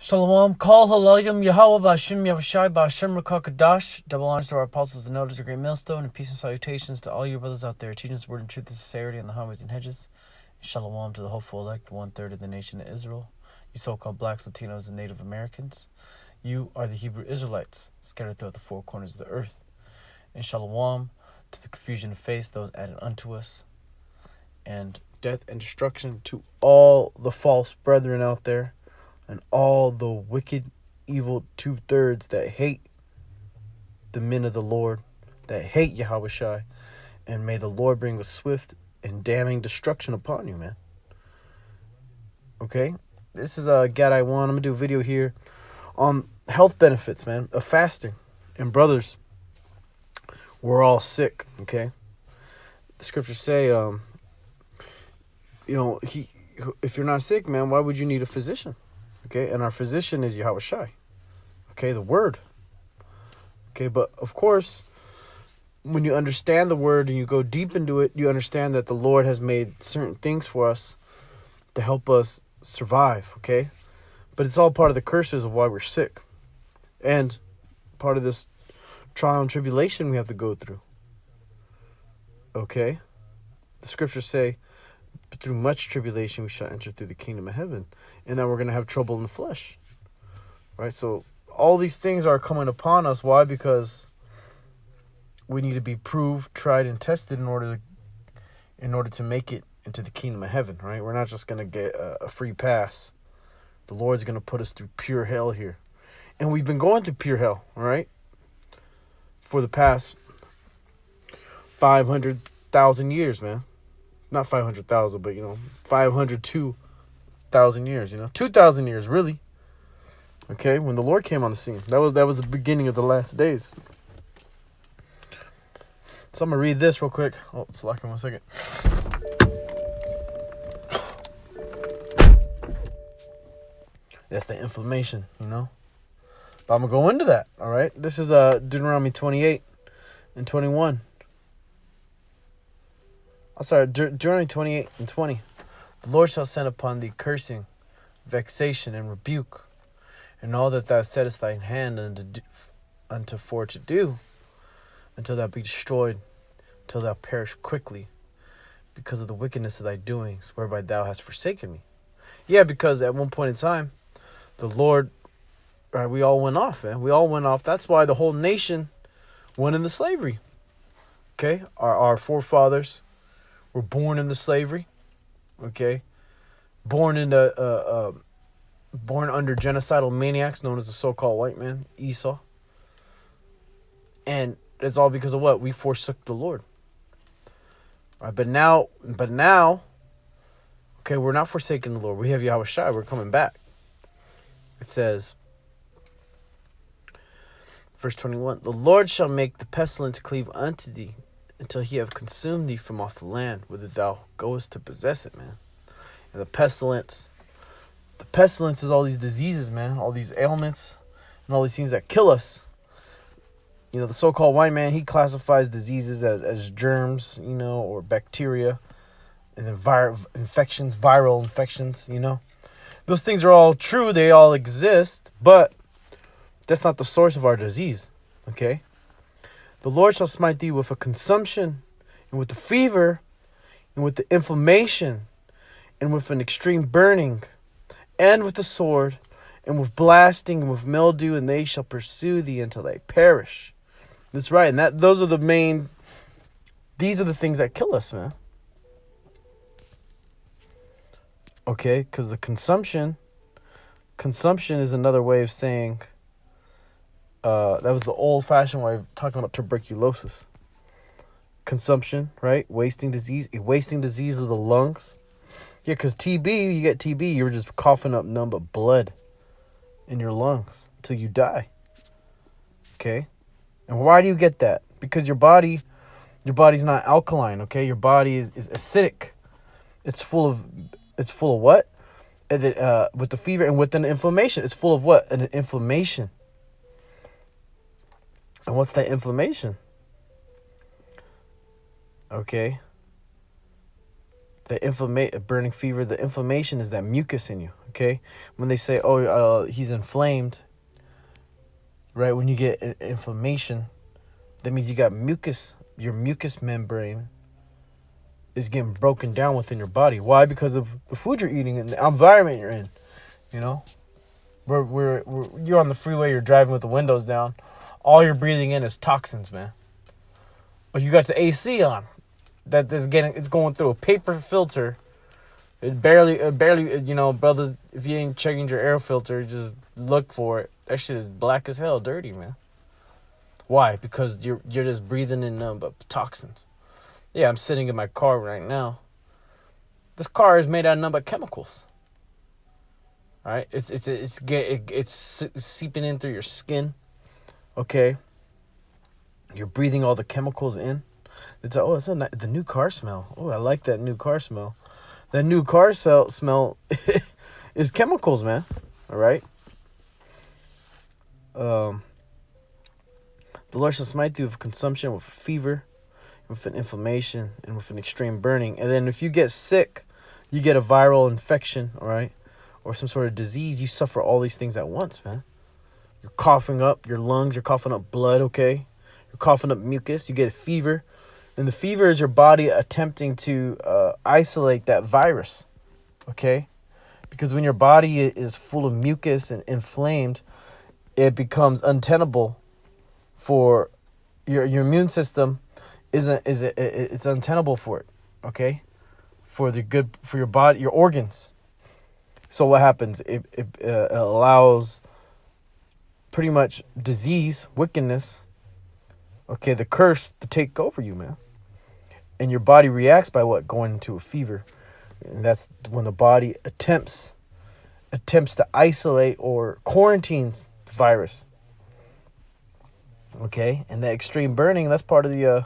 Shalawam, Kal Halayim, Yahweh Bashim, Yahushai Bashim, Rakakadash. Double honors to our apostles and elders, a great millstone, and peace and salutations to all your brothers out there, teaching us word and truth and sincerity on the highways and hedges. Shalawam to the hopeful elect, 1/3 of the nation of Israel. You so-called blacks, Latinos, and Native Americans. You are the Hebrew Israelites, scattered throughout the four corners of the earth. And Shalawam to the confusion of face, those added unto us. And death and destruction to all the false brethren out there, and all the wicked, evil 2/3 that hate the men of the Lord, that hate Yahushai. And may the Lord bring a swift and damning destruction upon you, man. Okay? This is Gad I Want. I'm going to do a video here on health benefits, man, of fasting. And brothers, we're all sick, okay? The scriptures say, if you're not sick, man, why would you need a physician? Okay, and our physician is Yahushai. Okay, the word. Okay, but of course, when you understand the word and you go deep into it, you understand that the Lord has made certain things for us to help us survive, okay? But it's all part of the curses of why we're sick. And part of this trial and tribulation we have to go through. Okay? The scriptures say, through much tribulation we shall enter through the kingdom of heaven, and that we're going to have trouble in the flesh, right? So all these things are coming upon us. Why? Because we need to be proved, tried, and tested in order to make it into the kingdom of heaven, right? We're not just going to get a free pass. The Lord's going to put us through pure hell here, and we've been going through pure hell, all right, for the past 500,000 years, man. Not 500,000, but, 502,000 years, 2,000 years, really. Okay, when the Lord came on the scene. That was the beginning of the last days. So I'm going to read this real quick. Oh, it's locking 1 second. That's the inflammation, But I'm going to go into that, all right? This is Deuteronomy 28 and 21. Deuteronomy 28 and 20. The Lord shall send upon thee cursing, vexation, and rebuke, and all that thou settest thine hand unto for to do, until thou be destroyed, till thou perish quickly, because of the wickedness of thy doings, whereby thou hast forsaken me. Yeah, because at one point in time, the Lord, right, we all went off, man. We all went off. That's why the whole nation went into slavery. Okay? Our forefathers were born into slavery, okay? Born under genocidal maniacs known as the so-called white man, Esau. And it's all because of what? We forsook the Lord. All right, but now, okay, we're not forsaking the Lord. We have Yahushai. We're coming back. It says, verse 21, the Lord shall make the pestilence cleave unto thee, until he have consumed thee from off the land, whither thou goest to possess it, man. And the pestilence is all these diseases, man, all these ailments, and all these things that kill us. The so-called white man, he classifies diseases as germs, or bacteria, and then viral infections, Those things are all true, they all exist, but that's not the source of our disease, okay? The Lord shall smite thee with a consumption, and with the fever, and with the inflammation, and with an extreme burning, and with the sword, and with blasting, and with mildew, and they shall pursue thee until they perish. That's right, and these are the things that kill us, man. Okay, because the consumption is another way of saying, that was the old-fashioned way of talking about tuberculosis. Consumption, right? Wasting disease of the lungs. Yeah, because TB, you get TB, you're just coughing up nothing but blood in your lungs until you die. Okay? And why do you get that? Because your body's not alkaline, okay? Your body is acidic. It's full of what? And then, with the fever and with an inflammation. It's full of what? An inflammation. And what's that inflammation? Okay. The burning fever, the inflammation is that mucus in you. Okay, when they say, oh, he's inflamed, right? When you get inflammation, that means you got mucus. Your mucus membrane is getting broken down within your body. Why? Because of the food you're eating and the environment you're in. You know, you're on the freeway. You're driving with the windows down. All you're breathing in is toxins, man. But you got the AC on. It's going through a paper filter. It barely, brothers. If you ain't checking your air filter, just look for it. That shit is black as hell, dirty, man. Why? Because you're just breathing in toxins. Yeah, I'm sitting in my car right now. This car is made out of nothing but chemicals. All right, it's seeping in through your skin. Okay, you're breathing all the chemicals in. It's the new car smell. Oh, I like that new car smell. That new car smell is chemicals, man. All right. The Lord shall smite thee with consumption, with fever, with an inflammation, and with an extreme burning. And then if you get sick, you get a viral infection, all right, or some sort of disease. You suffer all these things at once, man. You're coughing up your lungs. You're coughing up blood, okay? You're coughing up mucus. You get a fever. And the fever is your body attempting to isolate that virus, okay? Because when your body is full of mucus and inflamed, it becomes untenable for your immune system. It's untenable for it, okay? For your body, your organs. So what happens? It allows pretty much disease, wickedness, okay, the curse to take over you, man. And your body reacts by what? Going into a fever. And that's when the body attempts to isolate or quarantines the virus. Okay? And that extreme burning, that's part of a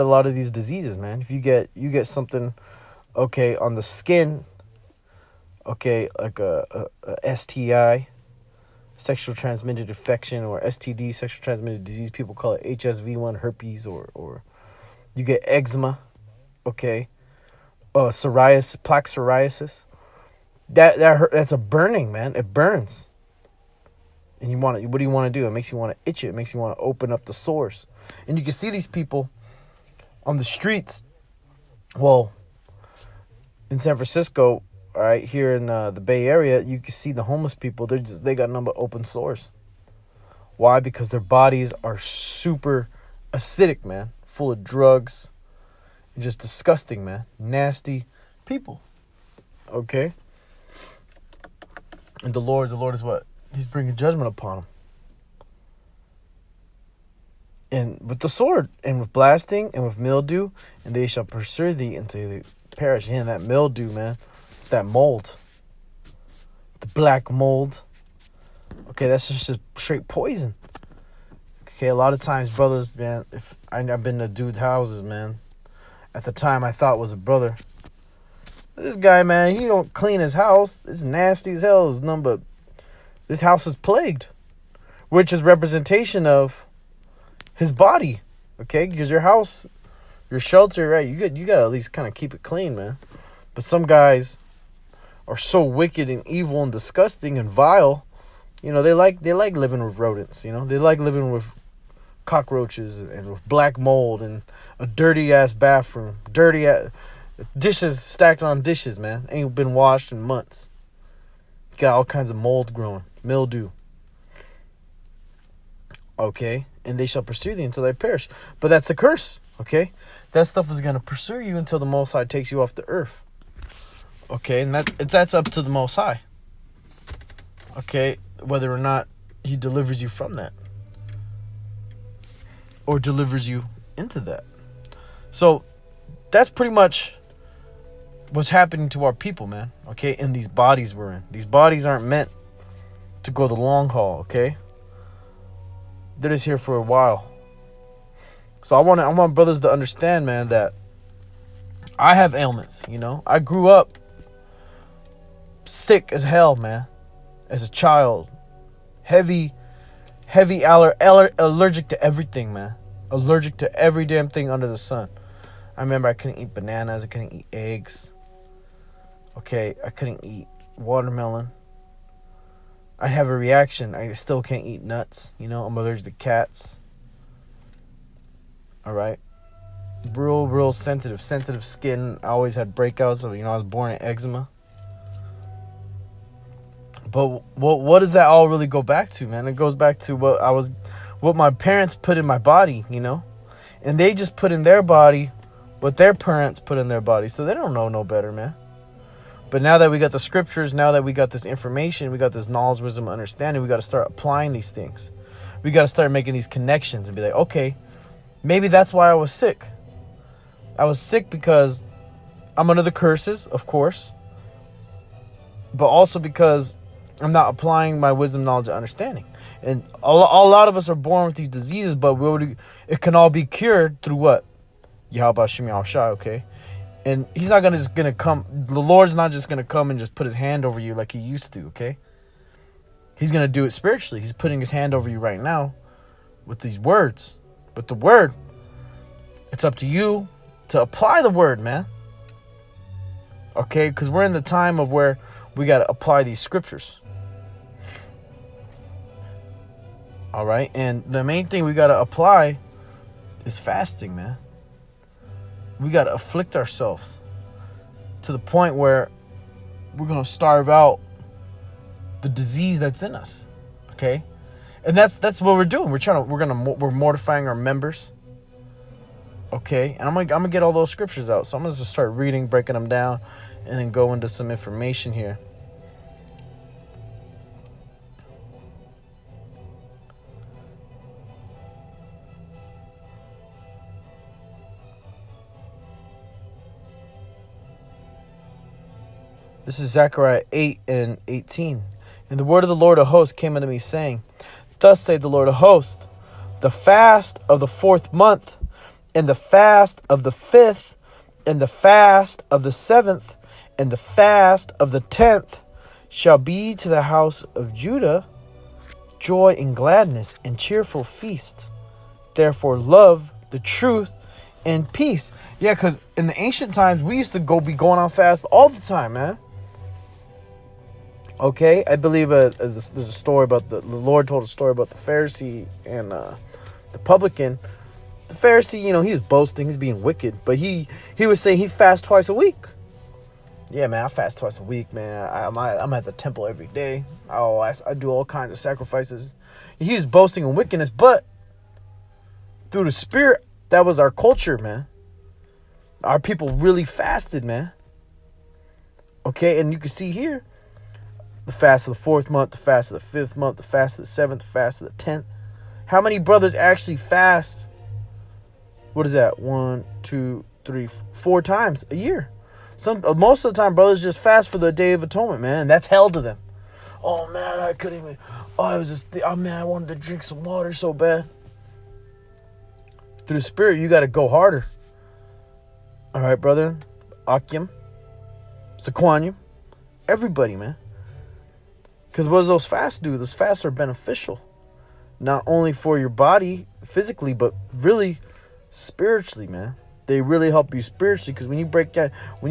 lot of these diseases, man. If you get something, okay, on the skin, okay, like a STI, sexual transmitted infection, or STD, sexual transmitted disease, people call it HSV1, herpes, or you get eczema, okay, psoriasis, plaque psoriasis. That's a burning, man. It burns. And what do you want to do? It makes you want to itch it. It makes you want to open up the sores. And you can see these people on the streets. Well, in San Francisco, all right, here in the Bay Area, you can see the homeless people. They got nothing but open sores. Why? Because their bodies are super acidic, man. Full of drugs. And just disgusting, man. Nasty people. Okay? And the Lord is what? He's bringing judgment upon them. And with the sword, and with blasting, and with mildew, and they shall pursue thee until they perish. And that mildew, man, it's that mold. The black mold. Okay, that's just a straight poison. Okay, a lot of times, brothers, man, if I've been to dudes' houses, man. At the time, I thought was a brother. This guy, man, he don't clean his house. It's nasty as hell. It's nothing but this house is plagued, which is representation of his body. Okay, because your house, your shelter, right? You got to at least kind of keep it clean, man. But some guys are so wicked and evil and disgusting and vile. You know, they like living with rodents. You know, they like living with cockroaches and with black mold and a dirty ass bathroom, dishes stacked on dishes, man. Ain't been washed in months. Got all kinds of mold growing, mildew. Okay, and they shall pursue thee until they perish. But that's the curse. Okay, that stuff is gonna pursue you until the Most High takes you off the earth. Okay, and that's up to the Most High. Okay, whether or not He delivers you from that, or delivers you into that. So that's pretty much what's happening to our people, man. Okay, in these bodies we're in. These bodies aren't meant to go the long haul. Okay, they're just here for a while. So I want brothers to understand, man, that I have ailments. You know, I grew up sick as hell, man, as a child. Heavy allergic to everything, man. Allergic to every damn thing under the sun. I remember I couldn't eat bananas. I couldn't eat eggs. Okay, I couldn't eat watermelon, I'd have a reaction. I still can't eat nuts. I'm allergic to cats. All right. Real sensitive skin. I always had breakouts. So, I was born in eczema. But what does that all really go back to, man? It goes back to what my parents put in my body, and they just put in their body what their parents put in their body. So they don't know no better, man. But now that we got the scriptures, now that we got this information, we got this knowledge, wisdom, understanding, we got to start applying these things. We got to start making these connections and be like, okay, maybe that's why I was sick. I was sick because I'm under the curses, of course, but also because I'm not applying my wisdom, knowledge, and understanding. And a lot of us are born with these diseases, but it can all be cured through what? Yahweh Shem Yahushai, okay? And he's not gonna come. The Lord's not just gonna come and just put his hand over you like he used to, okay? He's gonna do it spiritually. He's putting his hand over you right now with these words. But the word, it's up to you to apply the word, man. Okay? Because we're in the time of where we gotta apply these scriptures. All right? And the main thing we gotta apply is fasting, man. We got to afflict ourselves to the point where we're going to starve out the disease that's in us. Okay? And that's what we're doing. We're mortifying our members. Okay? And I'm going to get all those scriptures out. So I'm going to just start reading, breaking them down, and then go into some information here. This is Zechariah 8:18. And the word of the Lord of hosts came unto me, saying, Thus saith the Lord of hosts, the fast of the 4th month, and the fast of the 5th, and the fast of the 7th, and the fast of the 10th shall be to the house of Judah joy and gladness and cheerful feast. Therefore love the truth and peace. Yeah, because in the ancient times, we used to be going on fast all the time, man. Okay, I believe there's a story about the Lord told a story about the Pharisee and the publican. The Pharisee, he was boasting, he's being wicked, but he was saying he fasts twice a week. Yeah, man, I fast twice a week, man. I'm at the temple every day. I do all kinds of sacrifices. He was boasting in wickedness, but through the Spirit, that was our culture, man. Our people really fasted, man. Okay, and you can see here, the fast of the 4th month, the fast of the 5th month, the fast of the 7th, the fast of the 10th. How many brothers actually fast? What is that? 1, 2, 3, 4 times a year. Most of the time, brothers just fast for the Day of Atonement, man. And that's hell to them. Oh, man, I couldn't even. I wanted to drink some water so bad. Through the Spirit, you got to go harder. All right, brother. Akim, Sequanium, everybody, man. Because what does those fasts do? Those fasts are beneficial. Not only for your body, physically, but really spiritually, man. They really help you spiritually. Because when you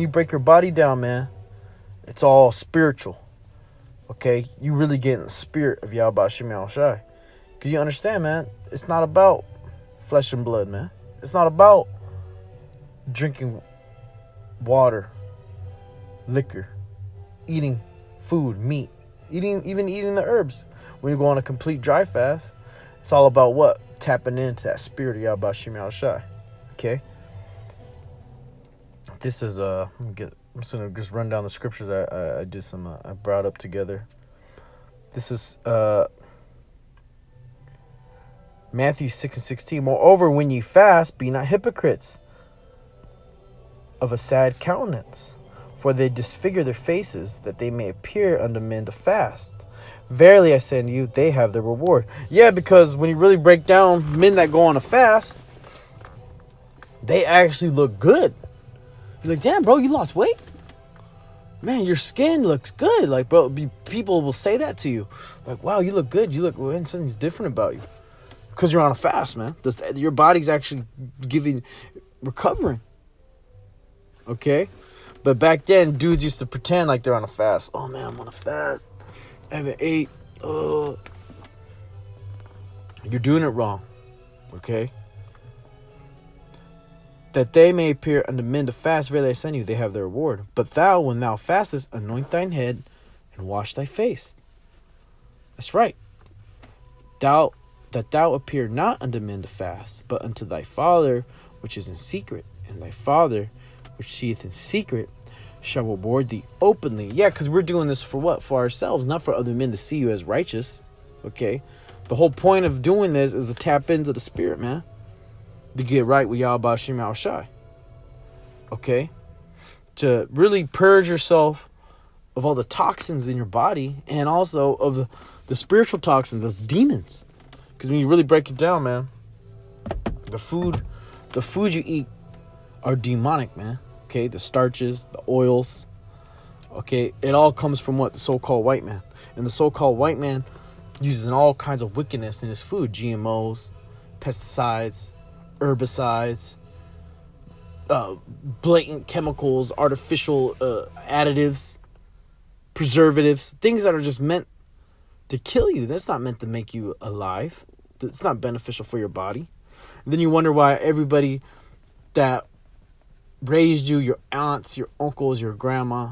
break your body down, man, it's all spiritual. Okay? You really get in the spirit of Yahweh Shem Yahushai. Because you understand, man, it's not about flesh and blood, man. It's not about drinking water, liquor, eating food, meat. Even eating the herbs. When you go on a complete dry fast, it's all about what? Tapping into that spirit of Yahweh Shem Yahushai. Okay? This is I'm just gonna just run down the scriptures I did some I brought up together. This is Matthew 6:16. Moreover, when ye fast, be not hypocrites of a sad countenance, for they disfigure their faces, that they may appear unto men to fast. Verily I say unto you, they have their reward. Yeah, because when you really break down men that go on a fast, they actually look good. You're like, damn, bro, you lost weight? Man, your skin looks good. Like, bro, people will say that to you. Like, wow, you look good. Something's different about you. Because you're on a fast, man. Your body's actually recovering. Okay? But back then, dudes used to pretend like they're on a fast. Oh man, I'm on a fast. I haven't ate. You're doing it wrong. Okay? That they may appear unto men to fast, verily I send you, they have their reward. But thou, when thou fastest, anoint thine head and wash thy face. That's right. Thou appear not unto men to fast, but unto thy Father which is in secret, and thy Father which seeth in secret shall reward thee openly. Yeah, because we're doing this for what? For ourselves, not for other men to see you as righteous. Okay? The whole point of doing this is to tap into the Spirit, man. To get right with Yahweh Shem Shai. Okay? To really purge yourself of all the toxins in your body, and also of the spiritual toxins, those demons. Because when you really break it down, man, the food you eat are demonic, man. Okay, the starches, the oils. Okay, it all comes from what? The so-called white man. And the so-called white man uses all kinds of wickedness in his food. GMOs, pesticides, herbicides, blatant chemicals, artificial additives, preservatives, things that are just meant to kill you. That's not meant to make you alive. It's not beneficial for your body. And then you wonder why everybody that raised you, your aunts, your uncles, your grandma,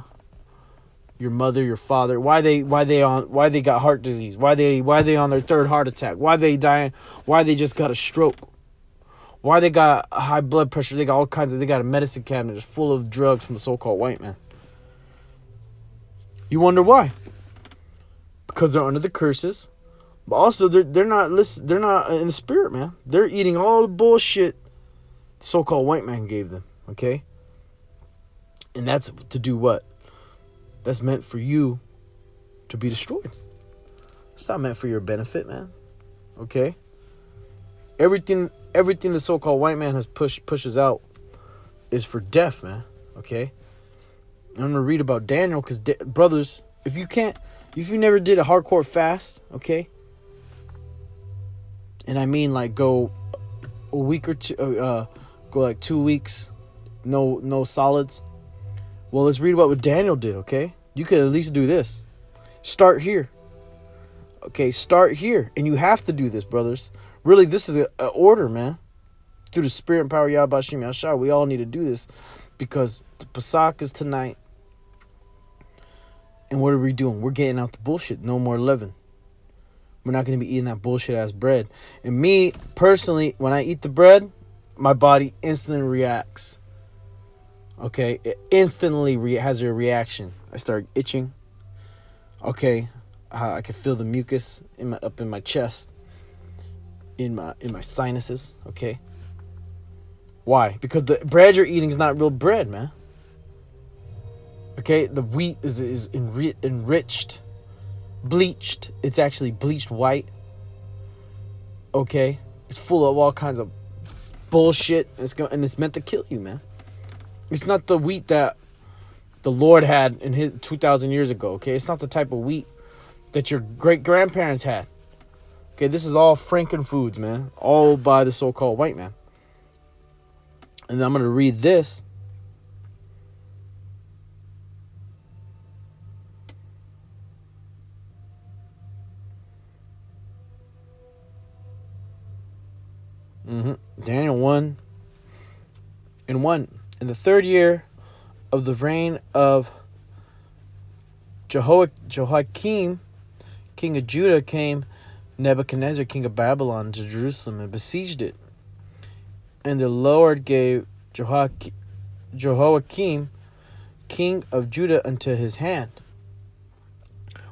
your mother, your father, why they got heart disease, why they on their third heart attack, why they dying, why they just got a stroke, why they got high blood pressure, they got all kinds of, they got a medicine cabinet just full of drugs from the so-called white man. You wonder why? Because they're under the curses, but also they're not in the spirit, man. They're eating all the bullshit the so-called white man gave them. Okay, and that's to do what? That's meant for you to be destroyed. It's not meant for your benefit, man. Okay, everything the so-called white man has pushes out is for death, man. Okay, I'm gonna read about Daniel because brothers, if you never did a hardcore fast, okay, and I mean like go a week or two, go like 2 weeks, no solids. Well, let's read about what Daniel did, okay? You could at least do this. Start here. Okay, start here. And you have to do this, brothers. Really, this is an order, man. Through the spirit and power of Yahweh Shem Yahshua, we all need to do this because the Pesach is tonight. And what are we doing? We're getting out the bullshit. No more leaven. We're not going to be eating that bullshit ass bread. And me, personally, when I eat the bread, my body instantly reacts. Okay? It instantly has a reaction. I start itching. Okay? I can feel the mucus up in my chest. In my sinuses. Okay? Why? Because the bread you're eating is not real bread, man. Okay? The wheat is enriched. Bleached. It's actually bleached white. Okay? It's full of all kinds of bullshit. And it's meant to kill you, man. It's not the wheat that the Lord had in his 2,000 years ago. Okay? It's not the type of wheat that your great-grandparents had. Okay? This is all Frankenfoods, man. All by the so-called white man. And I'm going to read this. Daniel 1:1. In the third year of the reign of Jehoiakim, king of Judah, came Nebuchadnezzar, king of Babylon, to Jerusalem and besieged it. And the Lord gave Jehoiakim, king of Judah, unto his hand,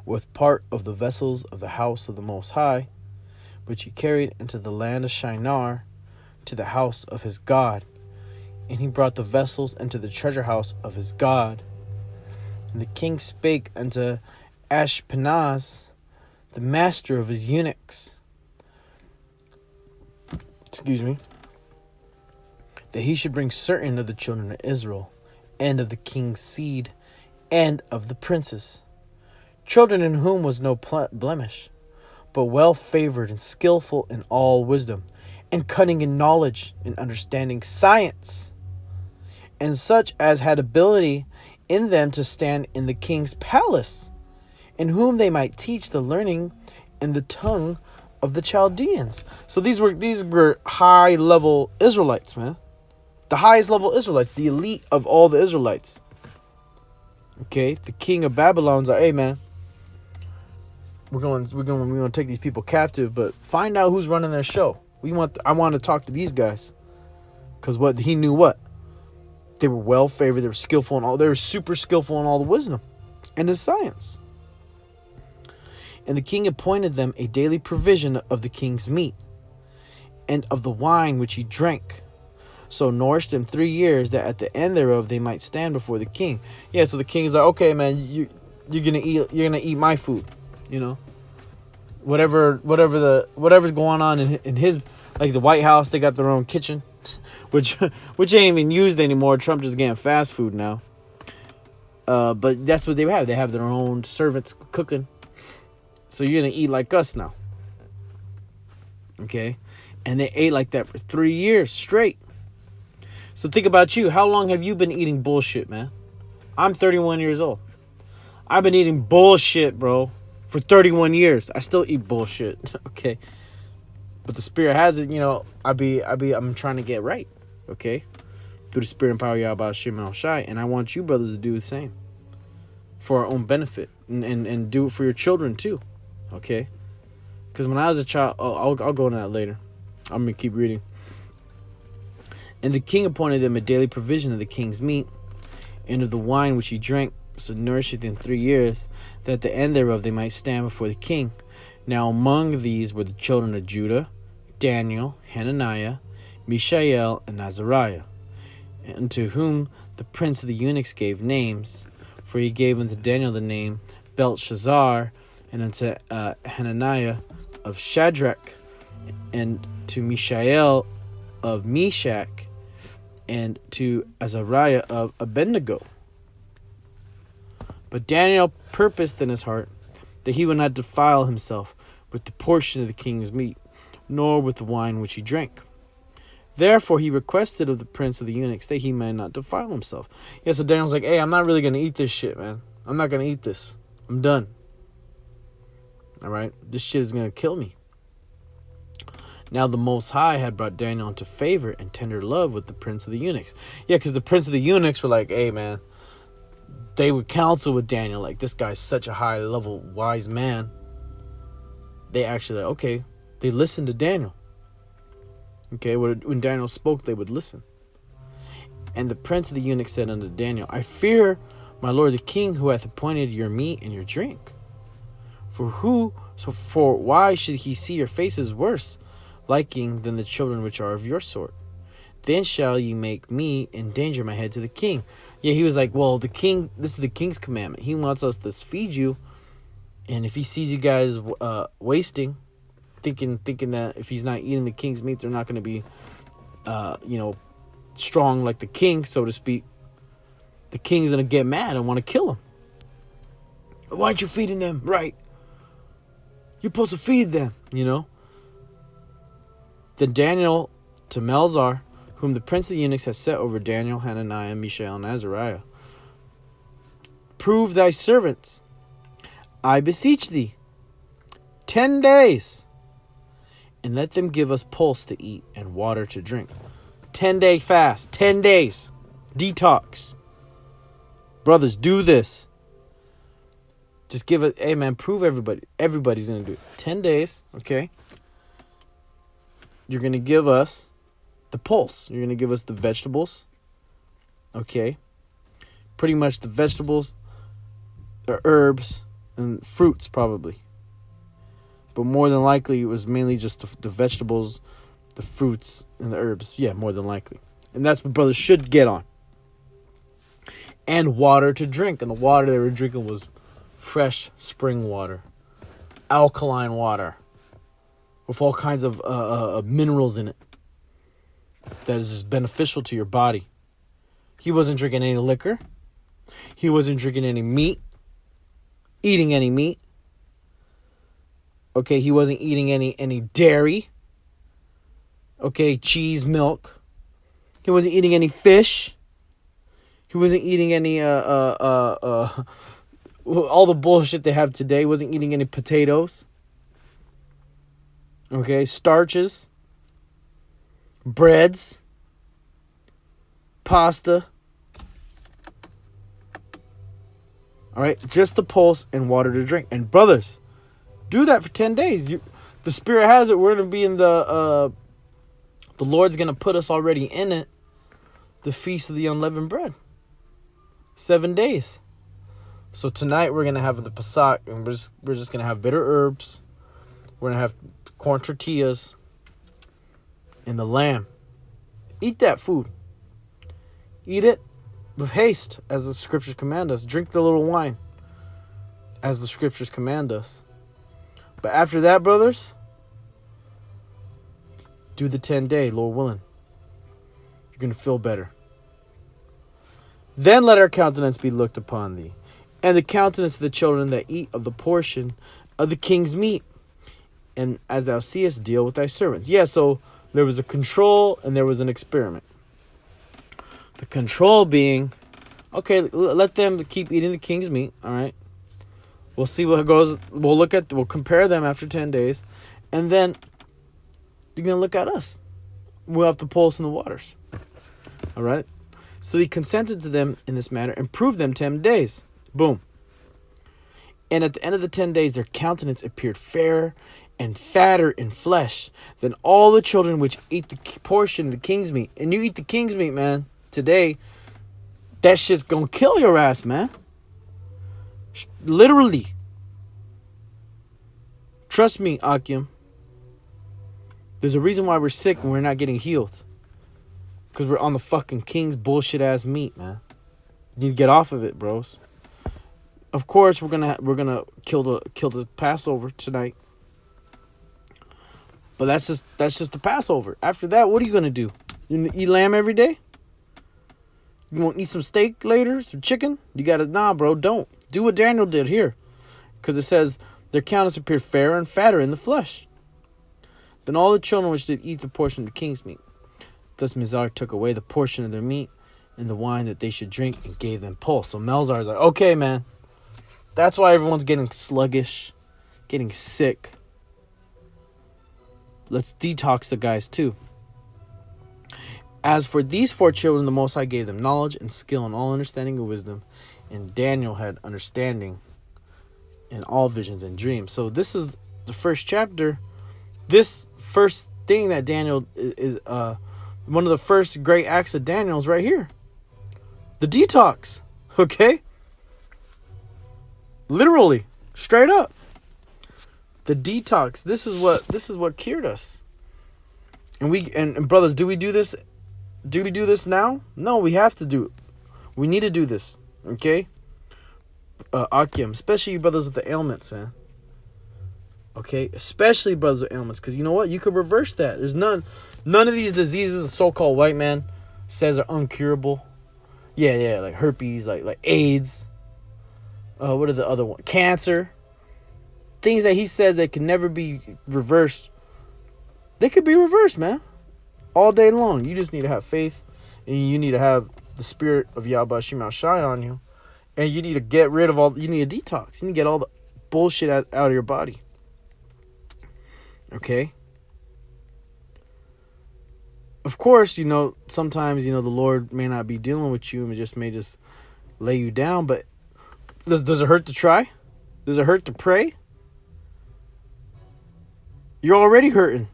with part of the vessels of the house of the Most High, which he carried into the land of Shinar, to the house of his God. And he brought the vessels into the treasure house of his God. And the king spake unto Ashpenaz, the master of his eunuchs, that he should bring certain of the children of Israel, and of the king's seed, and of the princes, children in whom was no blemish, but well favored and skillful in all wisdom, and cunning in knowledge, and understanding science, and such as had ability in them to stand in the king's palace, in whom they might teach the learning in the tongue of the Chaldeans. So these were high level Israelites, man. The highest level Israelites, the elite of all the Israelites. Okay, the king of Babylon's like, hey man, we're going to take these people captive, but find out who's running their show. I want to talk to these guys, because he knew what they were well favored, they were skillful in all, they were super skillful in all the wisdom and the science. And the king appointed them a daily provision of the king's meat and of the wine which he drank. So nourished them 3 years, that at the end thereof they might stand before the king. Yeah, so the king's like, okay, man, you're gonna eat my food, you know. Whatever's going on in his, like the White House, they got their own kitchen, which ain't even used anymore. Trump just getting fast food now. But that's what they have. They have their own servants cooking. So you're going to eat like us now. Okay? And they ate like that for 3 years straight. So think about you. How long have you been eating bullshit, man? I'm 31 years old. I've been eating bullshit, bro, for 31 years. I still eat bullshit. Okay? But the spirit has it, you know, I'm trying to get right. Okay? Through the spirit and power of Yahweh Shem El Shai. And I want you brothers to do the same. For our own benefit. And do it for your children too. Okay? Because when I was a child, I'll go into that later. I'm going to keep reading. And the king appointed them a daily provision of the king's meat and of the wine which he drank, so nourished them 3 years, that at the end thereof they might stand before the king. Now among these were the children of Judah, Daniel, Hananiah, Mishael, and Azariah, and to whom the prince of the eunuchs gave names, for he gave unto Daniel the name Belshazzar, and unto Hananiah of Shadrach, and to Mishael of Meshach, and to Azariah of Abednego. But Daniel purposed in his heart that he would not defile himself with the portion of the king's meat, nor with the wine which he drank. Therefore he requested of the prince of the eunuchs that he might not defile himself. Yeah, so Daniel's like, hey, I'm not really going to eat this shit, man. I'm not going to eat this. I'm done. All right? This shit is going to kill me. Now the Most High had brought Daniel into favor and tender love with the prince of the eunuchs. Yeah, because the prince of the eunuchs were like, hey, man, they would counsel with Daniel, like, this guy's such a high-level, wise man. They actually, like, okay, they listened to Daniel. Okay, when Daniel spoke, they would listen. And the prince of the eunuchs said unto Daniel, I fear my lord the king, who hath appointed your meat and your drink. For why should he see your faces worse liking than the children which are of your sort? Then shall ye make me endanger my head to the king. Yeah, he was like, well, the king, this is the king's commandment. He wants us to feed you. And if he sees you guys wasting, thinking that if he's not eating the king's meat, they're not going to be, strong like the king, so to speak. The king's going to get mad and want to kill him. Why aren't you feeding them? Right. You're supposed to feed them, you know. Then Daniel to Melzar, whom the prince of the eunuchs has set over Daniel, Hananiah, Mishael, and Azariah, prove thy servants, I beseech thee, 10 days, and let them give us pulse to eat and water to drink. 10-day fast, 10 days, detox. Brothers, do this. Just give it, hey man, prove everybody's going to do it. 10 days, okay? You're going to give us the pulse. You're going to give us the vegetables. Okay. Pretty much the vegetables, the herbs, and fruits probably. But more than likely, it was mainly just the vegetables, the fruits, and the herbs. Yeah, more than likely. And that's what brothers should get on. And water to drink. And the water they were drinking was fresh spring water. Alkaline water. With all kinds of minerals in it. That is just beneficial to your body. He wasn't drinking any liquor. He wasn't drinking any meat. Eating any meat. Okay, he wasn't eating any dairy. Okay, cheese, milk. He wasn't eating any fish. He wasn't eating any all the bullshit they have today. He wasn't eating any potatoes. Okay, starches, breads, pasta. All right, just the pulse and water to drink. And brothers, do that for 10 days. The Spirit has it. We're going to be in the Lord's going to put us already in it. The Feast of the Unleavened Bread. 7 days. So tonight we're going to have the Pesach, and we're just going to have bitter herbs. We're going to have corn tortillas and the lamb. Eat that food. Eat it with haste, as the scriptures command us. Drink the little wine, as the scriptures command us. But after that, brothers, do the 10-day, Lord willing. You're going to feel better. Then let our countenance be looked upon thee, and the countenance of the children that eat of the portion of the king's meat. And as thou seest, deal with thy servants. Yeah, so there was a control and there was an experiment. The control being, okay, let them keep eating the king's meat, all right? We'll see what goes. We'll compare them after 10 days. And then you're going to look at us. We'll have the pulse in the waters. All right? So he consented to them in this manner and proved them 10 days. Boom. And at the end of the 10 days, their countenance appeared fairer and fatter in flesh than all the children which ate the portion of the king's meat. And you eat the king's meat, man, today, that shit's gonna kill your ass, man. Literally. Trust me, Akim. There's a reason why we're sick and we're not getting healed. Because we're on the fucking king's bullshit ass meat, man. You need to get off of it, bros. Of course, we're gonna kill the Passover tonight. But that's just the Passover. After that, what are you gonna do? You eat lamb every day? You want to eat some steak later? Some chicken? You gotta, nah, bro, don't. Do what Daniel did here. Because it says, their countenance appeared fairer and fatter in the flesh than all the children which did eat the portion of the king's meat. Thus Mizar took away the portion of their meat and the wine that they should drink and gave them pulse. So Melzar is like, okay, man. That's why everyone's getting sluggish, getting sick. Let's detox the guys too. As for these 4 children, the Most High gave them knowledge and skill and all understanding and wisdom. And Daniel had understanding in all visions and dreams. So this is the first chapter. This first thing that Daniel is one of the first great acts of Daniel is right here. The detox. Okay? Literally. Straight up. The detox. This is what cured us. And brothers, do we do this? Do we do this now? No, we have to do it. We need to do this. Okay? Akim, especially you brothers with the ailments, man. Okay? Especially brothers with ailments. Because you know what? You could reverse that. There's none of these diseases the so-called white man says are uncurable. Yeah, like herpes, like AIDS. What are the other ones? Cancer. Things that he says that can never be reversed. They could be reversed, man. All day long. You just need to have faith. And you need to have the spirit of Yahweh Shema Shai on you. And you need to get rid of all. You need a detox. You need to get all the bullshit out of your body. Okay? Of course, sometimes, the Lord may not be dealing with you and may just lay you down. But does it hurt to try? Does it hurt to pray? You're already hurting.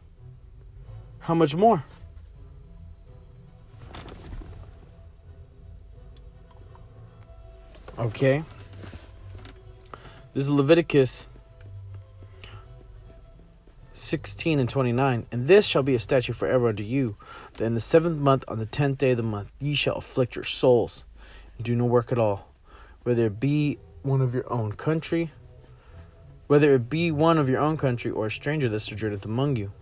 How much more? Okay. This is Leviticus 16:29. And this shall be a statute forever unto you, that in the 7th month, on the 10th day of the month, ye shall afflict your souls, and do no work at all, whether it be one of your own country, or a stranger that sojourneth among you.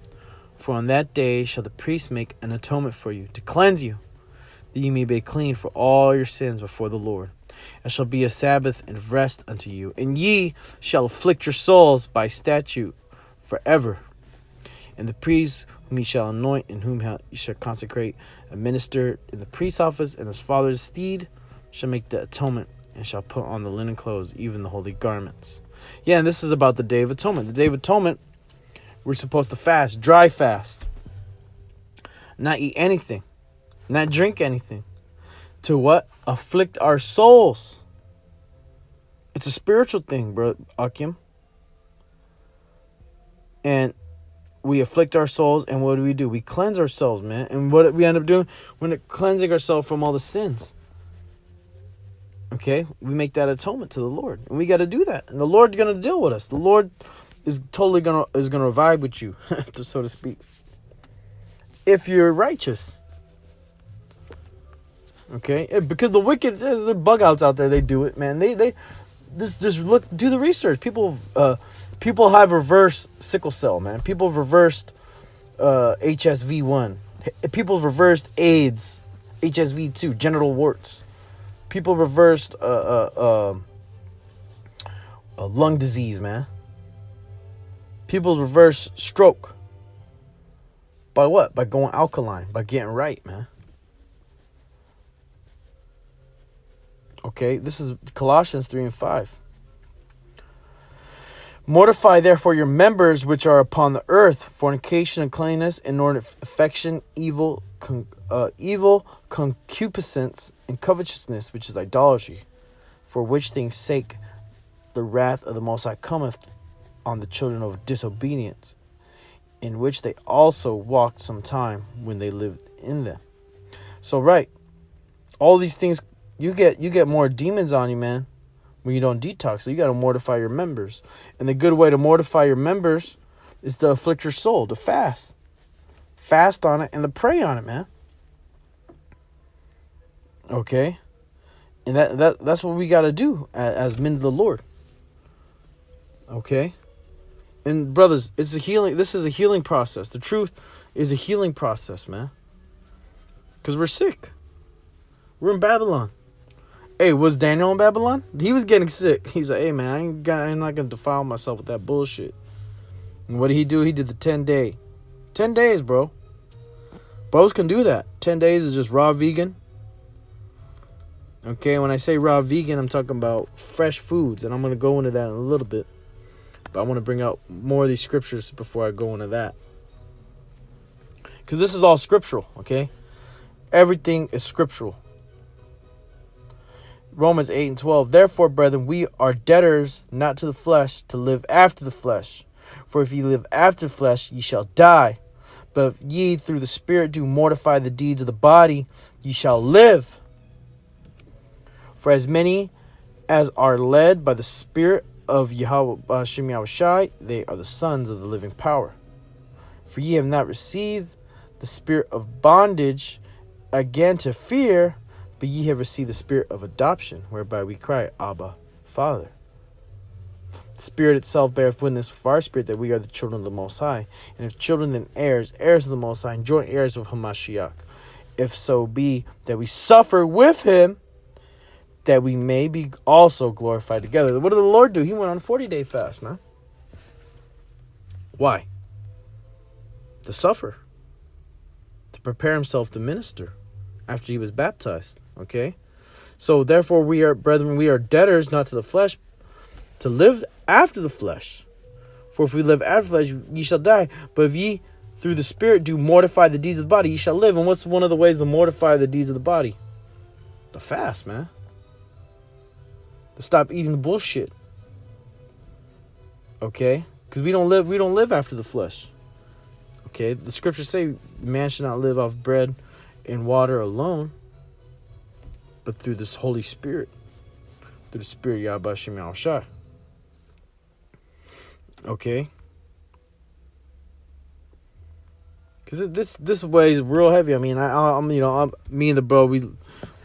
For on that day shall the priest make an atonement for you, to cleanse you, that ye may be clean for all your sins before the Lord. It shall be a Sabbath and rest unto you, and ye shall afflict your souls by statute forever. And the priest whom ye shall anoint, and whom ye shall consecrate, a minister in the priest's office in his father's stead, shall make the atonement, and shall put on the linen clothes, even the holy garments. Yeah, and this is about the Day of Atonement. The Day of Atonement, we're supposed to fast, dry fast. Not eat anything. Not drink anything. To what? Afflict our souls. It's a spiritual thing, bro, Akim. And we afflict our souls, and what do? We cleanse ourselves, man. And what we end up doing, we're cleansing ourselves from all the sins. Okay? We make that atonement to the Lord. And we got to do that. And the Lord's going to deal with us. The Lord is totally going to vibe with you, so to speak. If you're righteous. Okay? Because the wicked, the bug outs out there, they do it, man. They just look, do the research. People have reversed sickle cell, man. People have reversed HSV1. People have reversed AIDS, HSV2, genital warts. People reversed lung disease, man. People reverse stroke. By what? By going alkaline, by getting right, man. Okay, this is Colossians 3:5. Mortify therefore your members which are upon the earth, fornication, uncleanness, inordinate affection, evil concupiscence, and covetousness, which is idolatry, for which things sake the wrath of the Most High cometh on the children of disobedience, in which they also walked some time when they lived in them. So right, all these things, you get more demons on you, man, when you don't detox. So you got to mortify your members. And the good way to mortify your members is to afflict your soul, to fast. Fast on it and to pray on it, man. Okay? And that's what we got to do as men of the Lord. Okay? And brothers, it's a healing. This is a healing process. The truth is a healing process, man. Because we're sick. We're in Babylon. Hey, was Daniel in Babylon? He was getting sick. He's like, hey, man, I'm not going to defile myself with that bullshit. And what did he do? He did the 10-day. 10 days, bro. Bros can do that. 10 days is just raw vegan. Okay, when I say raw vegan, I'm talking about fresh foods. And I'm going to go into that in a little bit. But I want to bring out more of these scriptures before I go into that. Because this is all scriptural, okay? Everything is scriptural. Romans 8:12. Therefore, brethren, we are debtors not to the flesh, to live after the flesh. For if ye live after the flesh, ye shall die. But if ye through the Spirit do mortify the deeds of the body, ye shall live. For as many as are led by the Spirit of Yahweh Hashem Yahushai, they are the sons of the living power. For ye have not received the spirit of bondage again to fear, but ye have received the spirit of adoption, whereby we cry, Abba, Father. The Spirit itself beareth witness with our spirit that we are the children of the Most High. And if children, then heirs, heirs of the Most High, and joint heirs of Hamashiach. If so be that we suffer with him, that we may be also glorified together. What did the Lord do? He went on a 40-day fast, man. Why? To suffer. To prepare himself to minister after he was baptized. Okay? So therefore we are, brethren, we are debtors not to the flesh, to live after the flesh. For if we live after the flesh, ye shall die. But if ye through the Spirit do mortify the deeds of the body, ye shall live. And what's one of the ways to mortify the deeds of the body? To fast, man. To stop eating the bullshit. Okay? Because we don't live after the flesh. Okay? The scriptures say man should not live off bread and water alone, but through this Holy Spirit. Through the Spirit of Yahweh Hashem Yahushai. Okay? Because this way is real heavy. I mean, I'm me and the bro, we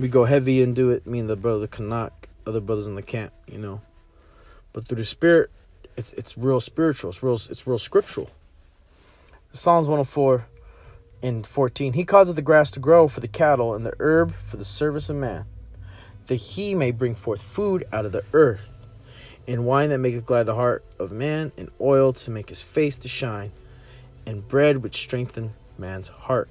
go heavy and do it. Me and the brother Kanak, other brothers in the camp, But through the Spirit, it's real spiritual. It's real scriptural. Psalms 104:14. He causeth the grass to grow for the cattle, and the herb for the service of man, that he may bring forth food out of the earth, and wine that maketh glad the heart of man, and oil to make his face to shine, and bread which strengthen man's heart.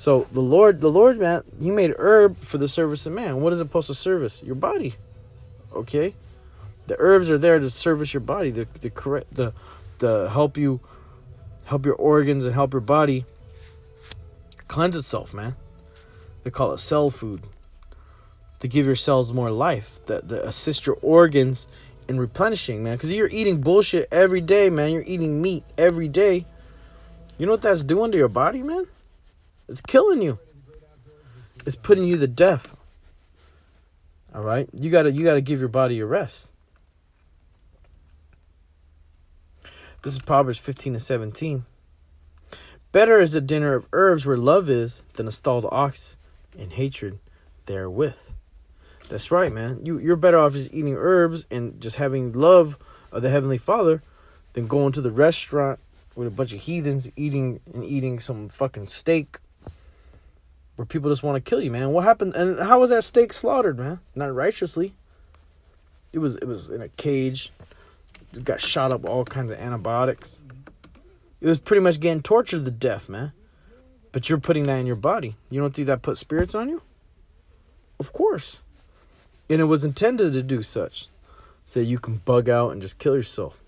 So the Lord, man, he made herb for the service of man. What is it supposed to service? Your body. Okay? The herbs are there to service your body, the help your organs and help your body cleanse itself, man. They call it cell food. To give your cells more life, that assist your organs in replenishing, man. Because you're eating bullshit every day, man. You're eating meat every day. You know what that's doing to your body, man? It's killing you. It's putting you to death. All right? You gotta give your body a rest. This is Proverbs 15-17. Better is a dinner of herbs where love is than a stalled ox in hatred therewith. That's right, man. You're better off just eating herbs and just having love of the Heavenly Father than going to the restaurant with a bunch of heathens eating some fucking steak where people just want to kill you, man. What happened? And how was that steak slaughtered, man? Not righteously. It was in a cage. It got shot up with all kinds of antibiotics. It was pretty much getting tortured to death, man. But you're putting that in your body. You don't think that put spirits on you? Of course. And it was intended to do such, so you can bug out and just kill yourself.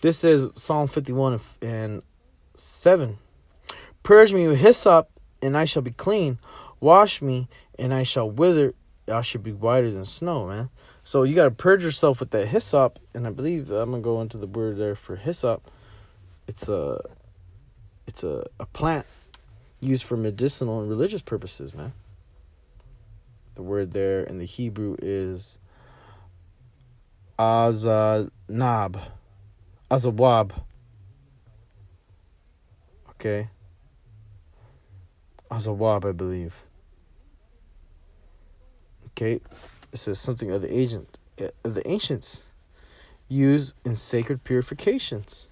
This says Psalm 51:7. Purge me with hyssop, and I shall be clean. Wash me, and I shall wither. I should be whiter than snow, man. So you got to purge yourself with that hyssop, and I believe I'm gonna go into the word there for hyssop. It's a plant used for medicinal and religious purposes, man. The word there in the Hebrew is azawab. Okay. Azawab, I believe. Okay. It says something of the ancients used in sacred purifications.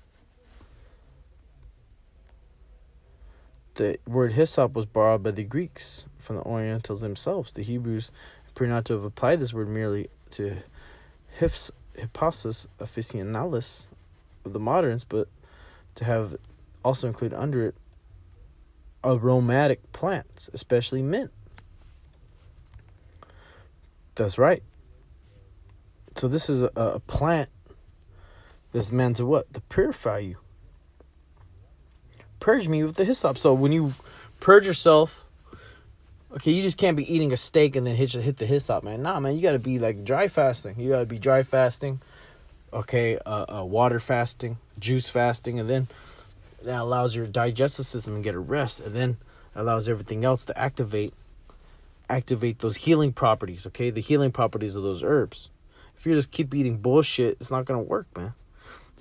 The word hyssop was borrowed by the Greeks from the Orientals themselves. The Hebrews appear not to have applied this word merely to hypsis officinalis of the moderns, but to have also included under it aromatic plants, especially mint. That's right. So this is a plant that's meant to what? To purify you. Purge me with the hyssop. So when you purge yourself, okay, you just can't be eating a steak and then hit the hyssop, man. Nah, man, you got to be like dry fasting. You got to be dry fasting, okay, water fasting, juice fasting, and then that allows your digestive system to get a rest, and then allows everything else to activate those healing properties, okay, the healing properties of those herbs. If you just keep eating bullshit, it's not going to work, man.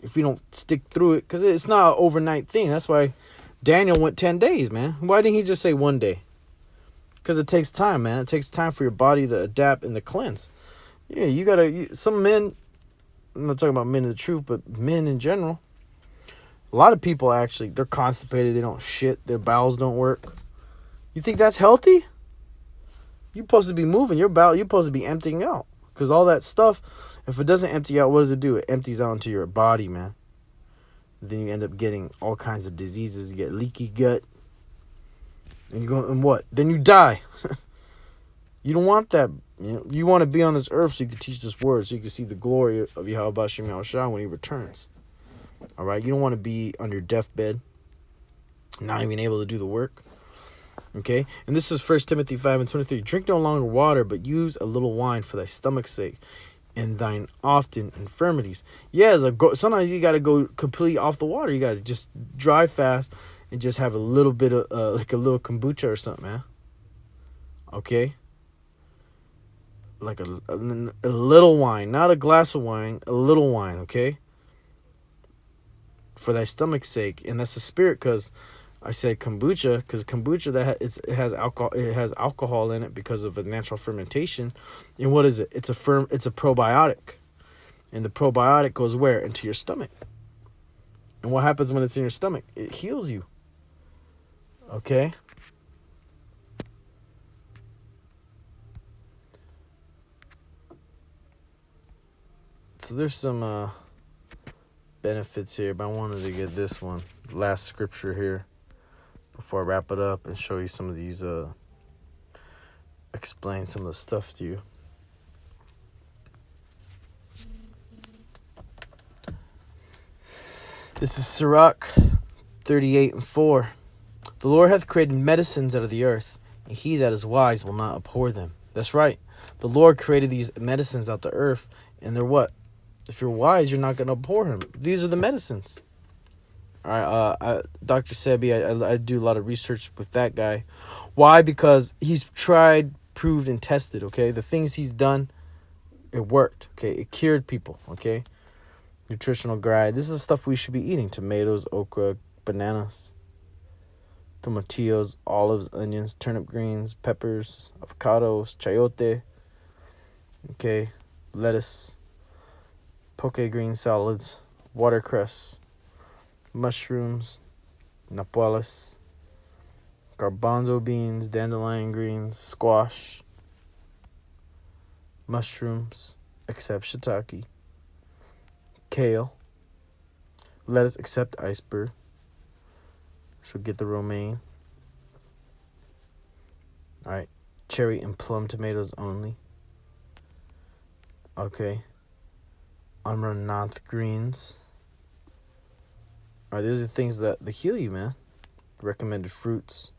If you don't stick through it, because it's not an overnight thing. That's why Daniel went 10 days, man. Why didn't he just say one day? Because it takes time, man. It takes time for your body to adapt and to cleanse. Yeah, you got to... Some men... I'm not talking about men of the truth, but men in general. A lot of people, actually, they're constipated. They don't shit. Their bowels don't work. You think that's healthy? You're supposed to be moving. You're supposed to be emptying out. Because all that stuff... If it doesn't empty out, what does it do? It empties out into your body, man. Then you end up getting all kinds of diseases. You get leaky gut. And you go, and what? Then you die. You don't want that. You want to be on this earth so you can teach this word, so you can see the glory of Yahweh Shem Yahushua when he returns. All right? You don't want to be on your deathbed, not even able to do the work. Okay? And this is 1 Timothy 5:23. Drink no longer water, but use a little wine for thy stomach's sake, and thine often infirmities. Yeah, sometimes you got to go completely off the water. You got to just dry fast and just have a little bit of, like a little kombucha or something, man. Okay? Like a little wine, not a glass of wine, a little wine, okay? For thy stomach's sake. And that's the spirit, because I said kombucha, because kombucha, it has alcohol in it because of a natural fermentation. And what is it? It's a probiotic. And the probiotic goes where? Into your stomach. And what happens when it's in your stomach? It heals you. Okay? So there's some benefits here, but I wanted to get this one. Last scripture here. before I wrap it up and show you some of these, explain some of the stuff to you. This is Sirach 38:4. The Lord hath created medicines out of the earth, and he that is wise will not abhor them. That's right. The Lord created these medicines out the earth, and they're what? If you're wise, you're not going to abhor him. These are the medicines. All right, Dr. Sebi, I do a lot of research with that guy. Why? Because he's tried, proved, and tested, okay? The things he's done, it worked, okay? It cured people, okay? Nutritional guide. This is the stuff we should be eating. Tomatoes, okra, bananas, tomatillos, olives, onions, turnip greens, peppers, avocados, chayote, okay? Lettuce, poke green salads, watercress, mushrooms, napuelas, garbanzo beans, dandelion greens, squash, mushrooms, except shiitake, kale, lettuce except iceberg, so get the romaine. All right, cherry and plum tomatoes only. Okay, amaranth greens. All right, these are things that heal you, man. Recommended fruits: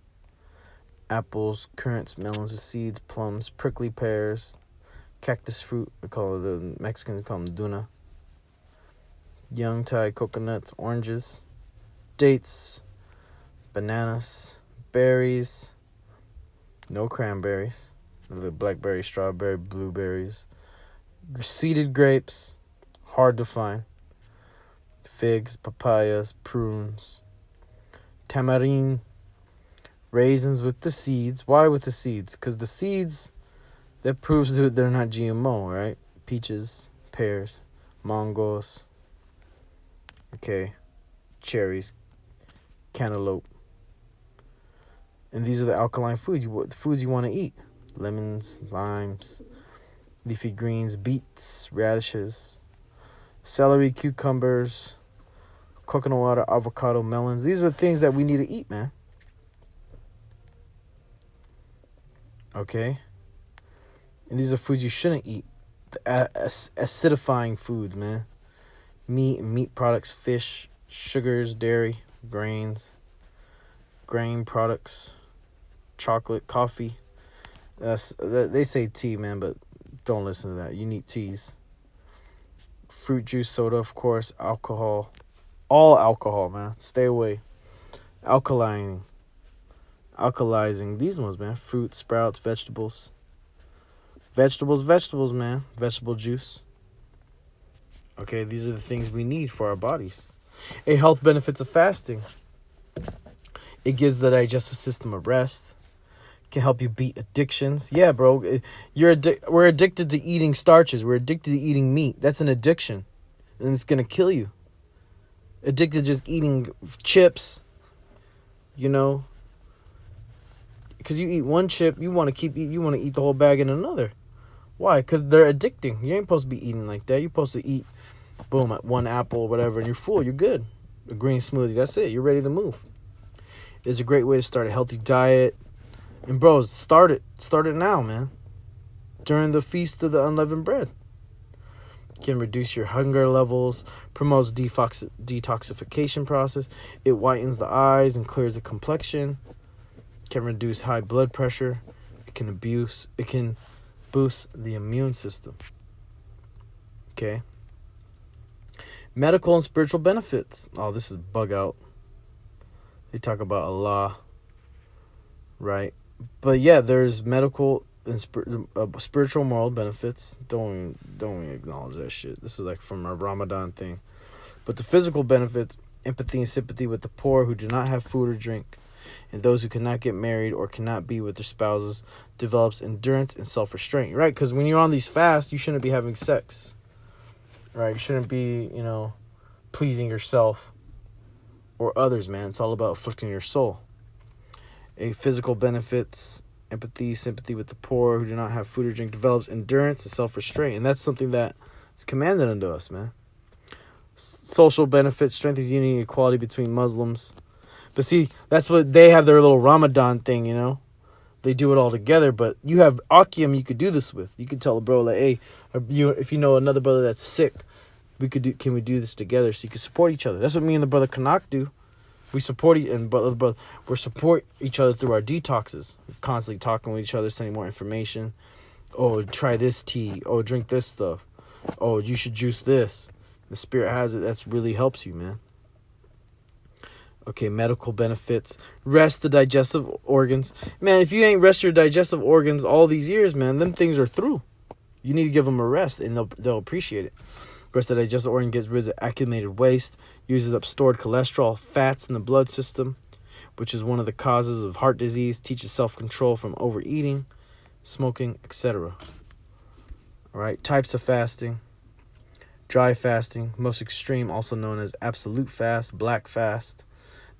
apples, currants, melons with seeds, plums, prickly pears, cactus fruit. We call it, the Mexicans call them duna. Young Thai coconuts, oranges, dates, bananas, berries, no cranberries, the blackberry, strawberry, blueberries, seeded grapes, hard to find, figs, papayas, prunes, tamarind, raisins with the seeds. Why with the seeds? Because the seeds, that proves that they're not GMO, right? Peaches, pears, mangoes, okay, cherries, cantaloupe. And these are the alkaline foods, the foods you want to eat. Lemons, limes, leafy greens, beets, radishes, celery, cucumbers, coconut water, avocado, melons. These are things that we need to eat, man. Okay? And these are foods you shouldn't eat. The acidifying foods, man. Meat and meat products, fish, sugars, dairy, grains, grain products, chocolate, coffee. They say tea, man, but don't listen to that. You need teas. Fruit juice, soda, of course, alcohol. All alcohol, man. Stay away. Alkalizing. These ones, man. Fruit, sprouts, vegetables. Vegetables, man. Vegetable juice. Okay, these are the things we need for our bodies. Health benefits of fasting. It gives the digestive system a rest. Can help you beat addictions. Yeah, bro. We're addicted to eating starches. We're addicted to eating meat. That's an addiction. And it's going to kill you. Addicted to just eating chips. You know. Because you eat one chip, you want to eat the whole bag in another. Why? Because they're addicting. You ain't supposed to be eating like that. You're supposed to eat, boom, one apple or whatever, and you're full. You're good. A green smoothie. That's it. You're ready to move. It's a great way to start a healthy diet. And bros, start it. Start it now, man. During the feast of the unleavened bread. Can reduce your hunger levels. Promotes detoxification process. It whitens the eyes and clears the complexion. Can reduce high blood pressure. It can boost the immune system. Okay. Medical and spiritual benefits. Oh, this is bug out. They talk about Allah, right? But yeah, there's medical and spiritual moral benefits. Don't even acknowledge that shit. This is like from our Ramadan thing. But the physical benefits: empathy and sympathy with the poor who do not have food or drink, and those who cannot get married or cannot be with their spouses. Develops endurance and self-restraint, right? Because when you're on these fasts, you shouldn't be having sex, right? You shouldn't be, pleasing yourself or others, man. It's all about afflicting your soul. Physical benefits: empathy, sympathy with the poor who do not have food or drink. Develops endurance and self-restraint, and that's something that is commanded unto us, man. Social benefits: strengthens unity and equality between Muslims. But see, that's what they have, their little Ramadan thing, you know. They do it all together. But you have Akim you could do this with. You could tell a bro like, hey, if you know another brother that's sick, can we do this together so you can support each other? That's what me and the brother Kanak do. We support we support each other through our detoxes. We're constantly talking with each other, sending more information. Oh, try this tea. Oh, drink this stuff. Oh, you should juice this. The spirit has it. That's really helps you, man. Okay, medical benefits. Rest the digestive organs. Man, if you ain't rest your digestive organs all these years, man, them things are through. You need to give them a rest, and they'll appreciate it. Rest the digestive organ gets rid of accumulated waste, uses up stored cholesterol, fats in the blood system, which is one of the causes of heart disease, teaches self-control from overeating, smoking, etc. All right, types of fasting. Dry fasting, most extreme, also known as absolute fast, black fast.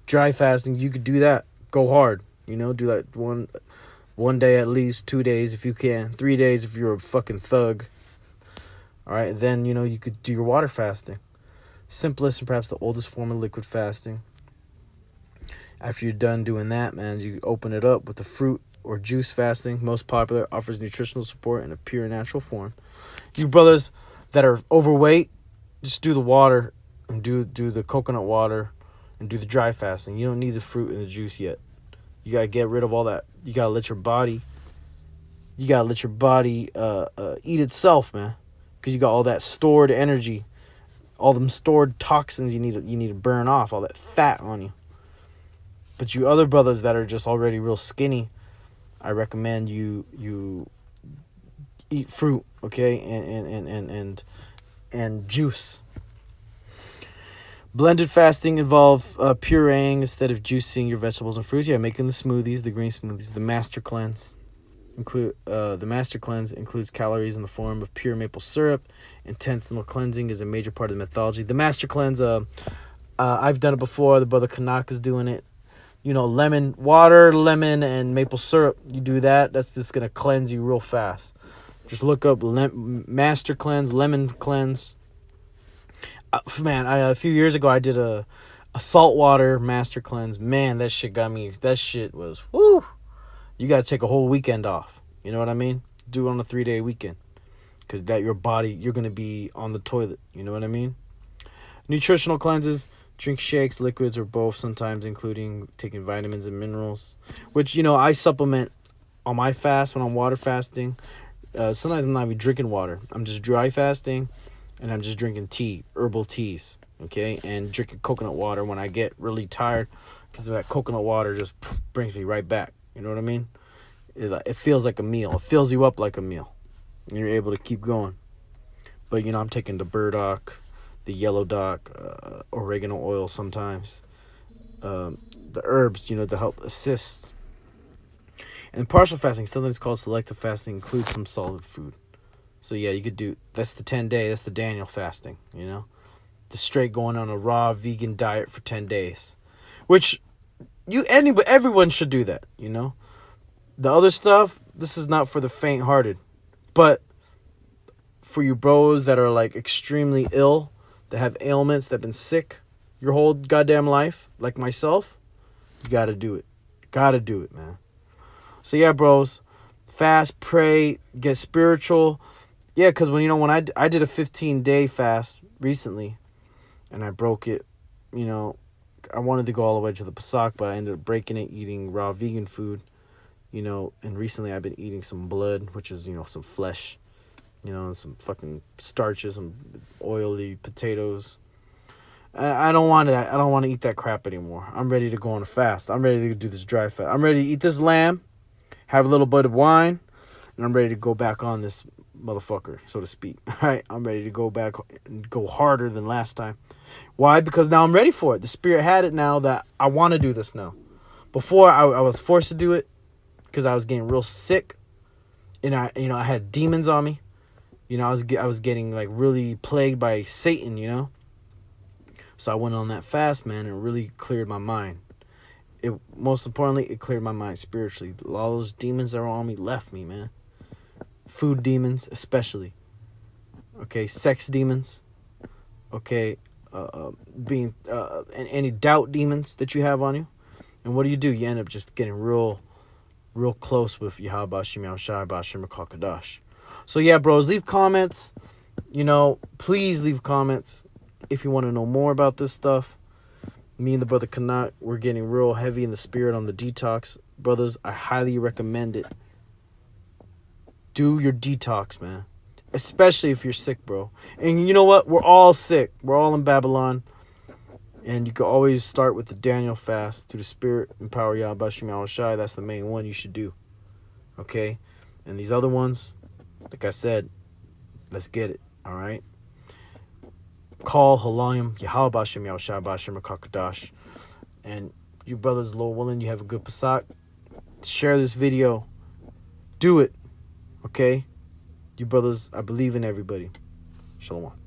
Dry fasting, you could do that. Go hard. You know, do that one day at least, 2 days if you can, 3 days if you're a fucking thug. All right, then, you know, you could do your water fasting. Simplest and perhaps the oldest form of liquid fasting. After you're done doing that, man, you open it up with the fruit or juice fasting. Most popular, offers nutritional support in a pure natural form. You brothers that are overweight, just do the water and do the coconut water and do the dry fasting. You don't need the fruit and the juice yet. You got to get rid of all that. You got to let your body eat itself, man. Because you got all that stored energy, all them stored toxins you need to burn off, all that fat on you. But you other brothers that are just already real skinny, I recommend you eat fruit, okay, and juice. Blended fasting involve pureeing instead of juicing your vegetables and fruits. Yeah, making the smoothies, the green smoothies. The master cleanse includes calories in the form of pure maple syrup. Intestinal cleansing is a major part of the methodology. The master cleanse, I've done it before. The brother Kanak is doing it. You know, water, lemon, and maple syrup. You do that. That's just gonna cleanse you real fast. Just look up master cleanse, lemon cleanse. Man, a few years ago I did a saltwater master cleanse. Man, that shit got me. That shit was whoo. You gotta take a whole weekend off. You know what I mean? Do it on a 3-day weekend, because that your body, you're gonna be on the toilet. You know what I mean? Nutritional cleanses. Drink shakes, liquids, or both, sometimes including taking vitamins and minerals, which, you know, I supplement on my fast when I'm water fasting. Sometimes I'm not even drinking water. I'm just dry fasting, and I'm just drinking tea, herbal teas, okay? And drinking coconut water when I get really tired, because that coconut water just brings me right back. You know what I mean? It feels like a meal. It fills you up like a meal, and you're able to keep going. But, you know, I'm taking the burdock, the yellow dock, oregano oil sometimes. The herbs, you know, to help assist. And partial fasting, sometimes called selective fasting, includes some solid food. So yeah, you could do, that's the 10-day, that's the Daniel fasting, you know? The straight going on a raw vegan diet for 10 days. Which everyone should do that, you know? The other stuff, this is not for the faint-hearted. But for you bros that are like extremely ill, that have ailments, that have been sick your whole goddamn life, like myself, you gotta do it. Gotta do it, man. So yeah, bros, fast, pray, get spiritual. Yeah, because when I did a 15-day fast recently, and I broke it, you know, I wanted to go all the way to the Pesach, but I ended up breaking it, eating raw vegan food, you know, and recently I've been eating some blood, which is, you know, some flesh, you know, some fucking starches, some oily potatoes. I don't want that. I don't want to eat that crap anymore. I'm ready to go on a fast. I'm ready to do this dry fast. I'm ready to eat this lamb, have a little bit of wine, and I'm ready to go back on this motherfucker, so to speak. All right, I'm ready to go back and go harder than last time. Why? Because now I'm ready for it. The spirit had it now that I want to do this now. Before, I was forced to do it because I was getting real sick, and I had demons on me. You know, I was getting like really plagued by Satan, you know. So I went on that fast, man, and it really cleared my mind. Most importantly, it cleared my mind spiritually. All those demons that were on me left me, man. Food demons, especially. Okay, sex demons. Okay, and any doubt demons that you have on you. And what do? You end up just getting real close with Yahweh Shem Yahushai B'Ashem Kakadash. So yeah, bros, leave comments. Please leave comments if you want to know more about this stuff. Me and the brother Kanat, we're getting real heavy in the spirit on the detox. Brothers, I highly recommend it. Do your detox, man. Especially if you're sick, bro. And you know what? We're all sick. We're all in Babylon. And you can always start with the Daniel fast through the spirit and power of Yahweh Shem Yahushai. That's the main one you should do. Okay? And these other ones, like I said, let's get it. All right? Call Halayim Yahweh Shem Yahushai B'Ashem Kakadash. And you brothers, Lord willing, you have a good Pesach. Share this video. Do it. Okay? You brothers, I believe in everybody. Shalom.